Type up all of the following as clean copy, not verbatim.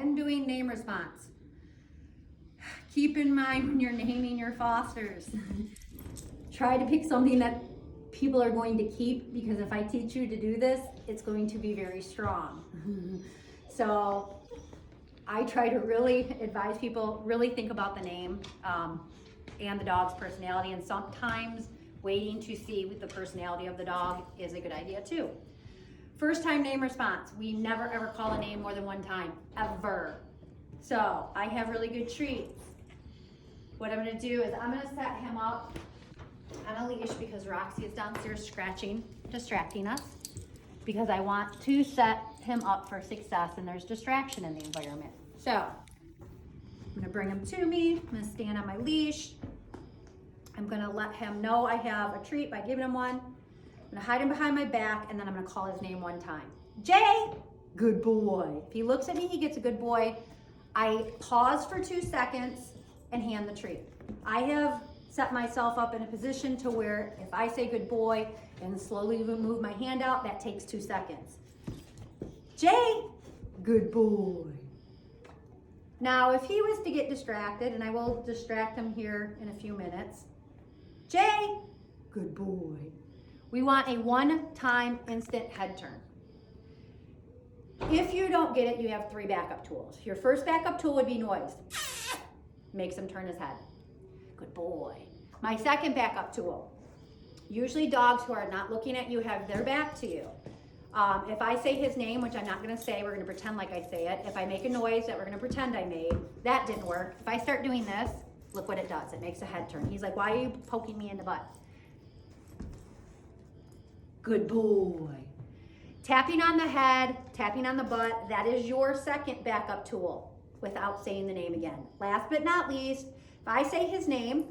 when doing name response, keep in mind when you're naming your fosters, try to pick something that people are going to keep, because if I teach you to do this, it's going to be very strong. So I try to really advise people, really think about the name and the dog's personality, and sometimes waiting to see the personality of the dog is a good idea too. First time name response, we never ever call a name more than one time, ever. So I have really good treats. What I'm gonna do is I'm gonna set him up on a leash because Roxy is downstairs scratching, distracting us, because I want to set him up for success and there's distraction in the environment. So I'm gonna bring him to me, I'm gonna stand on my leash, I'm gonna let him know I have a treat by giving him one. I'm gonna hide him behind my back and then I'm gonna call his name one time. Jay, good boy. If he looks at me, he gets a good boy. I pause for 2 seconds and hand the treat. I have set myself up in a position to where if I say good boy and slowly move my hand out, that takes 2 seconds. Jay, good boy. Now, if he was to get distracted, and I will distract him here in a few minutes, Jay, good boy. We want a one-time instant head turn. If you don't get it, you have 3 backup tools. Your first backup tool would be noise. Makes him turn his head. Good boy. My second backup tool. Usually dogs who are not looking at you have their back to you. If I say his name, which I'm not gonna say, we're gonna pretend like I say it. If I make a noise that we're gonna pretend I made, that didn't work. If I start doing this, look what it does. It makes a head turn. He's like, why are you poking me in the butt? Good boy. Tapping on the head, tapping on the butt, that is your second backup tool without saying the name again. Last but not least, if I say his name,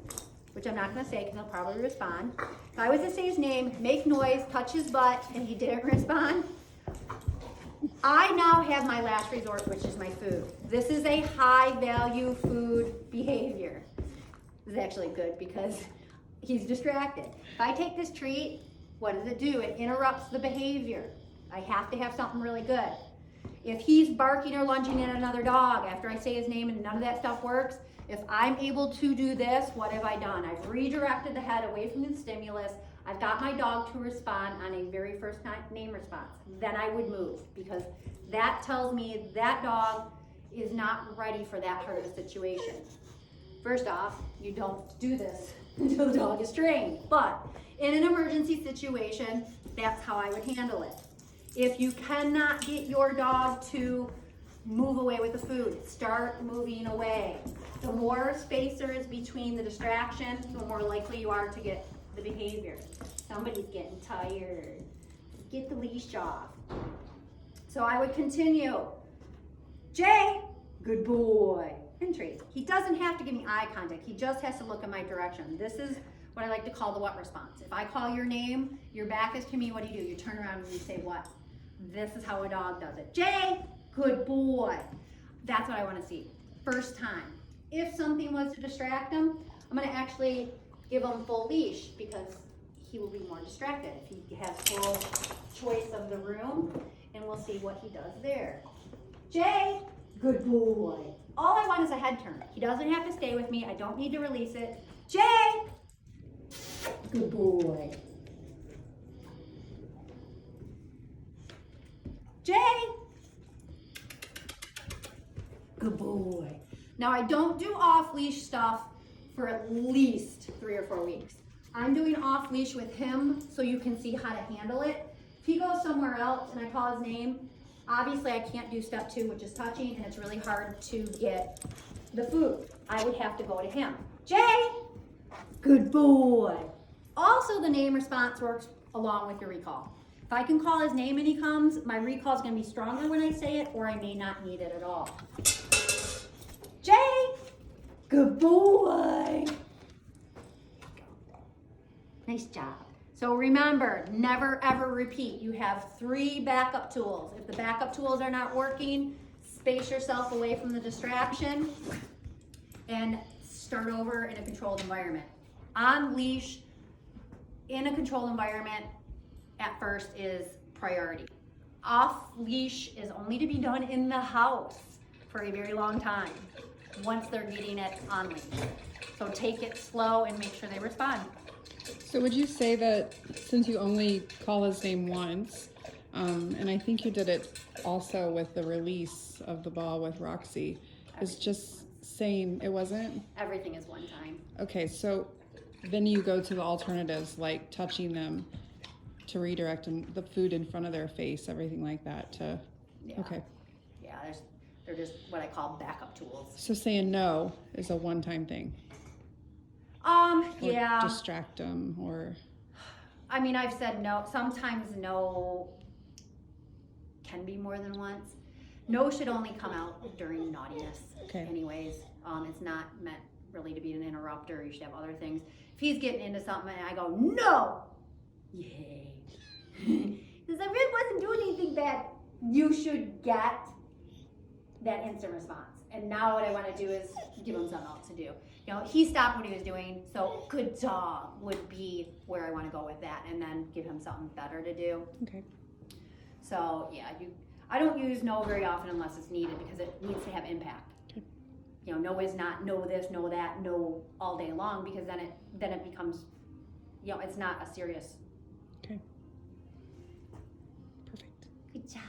which I'm not gonna say because he'll probably respond. If I was to say his name, make noise, touch his butt, and he didn't respond, I now have my last resort, which is my food. This is a high value food behavior. This is actually good because he's distracted. If I take this treat, what does it do? It interrupts the behavior. I have to have something really good. If he's barking or lunging at another dog after I say his name and none of that stuff works, if I'm able to do this, what have I done? I've redirected the head away from the stimulus. I've got my dog to respond on a very first name response. Then I would move, because that tells me that dog is not ready for that hard of a situation. First off, you don't do this until the dog is trained. But in an emergency situation, that's how I would handle it. If you cannot get your dog to move away with the food, start moving away. The more space there is between the distraction, the more likely you are to get the behavior. Somebody's getting tired. Get the leash off. So I would continue. Jay, good boy. And treat. He doesn't have to give me eye contact. He just has to look in my direction. This is what I like to call the what response. If I call your name, your back is to me, what do? You turn around and you say what? This is how a dog does it. Jay, good boy. That's what I want to see. First time. If something was to distract him, I'm going to actually give him full leash because he will be more distracted if he has full choice of the room, and we'll see what he does there. Jay, good boy. All I want is a head turn. He doesn't have to stay with me. I don't need to release it. Jay, good boy. Jay, good boy. Now I don't do off-leash stuff for at least 3 or 4 weeks. I'm doing off-leash with him so you can see how to handle it. If he goes somewhere else and I call his name, obviously I can't do step 2, which is touching, and it's really hard to get the food. I would have to go to him. Jay, good boy. Also, the name response works along with your recall. If I can call his name and he comes, my recall is going to be stronger when I say it, or I may not need it at all. Jay, good boy. Nice job. So remember, never ever repeat. You have 3 backup tools. If the backup tools are not working, space yourself away from the distraction and start over in a controlled environment. On leash, in a controlled environment, at first is priority. Off leash is only to be done in the house. for a very long time once they're getting it on leash. So take it slow and make sure they respond. So would you say that since you only call his name once, and I think you did it also with the release of the ball with Roxy, is just saying it wasn't? Everything is one time. Okay, so then you go to the alternatives like touching them to redirect them, the food in front of their face, everything like that to, Yeah. okay. Yeah, they're just what I call backup tools. So saying no is a one-time thing? Or Yeah. distract them or... I mean, I've said no. Sometimes no can be more than once. No should only come out during naughtiness. Okay. Anyways, it's not meant really to be an interrupter. You should have other things. If he's getting into something and I go, no! Yay. Because I really wasn't doing anything bad. You should get that instant response. And now what I want to do is give him something else to do. You know, he stopped what he was doing, so good dog would be where I want to go with that, and then give him something better to do. Okay. So yeah, I don't use no very often unless it's needed because it needs to have impact. Okay. You know, no is not no this, no that, no all day long, because then it becomes, you know, it's not a serious. Okay. Perfect. Good job.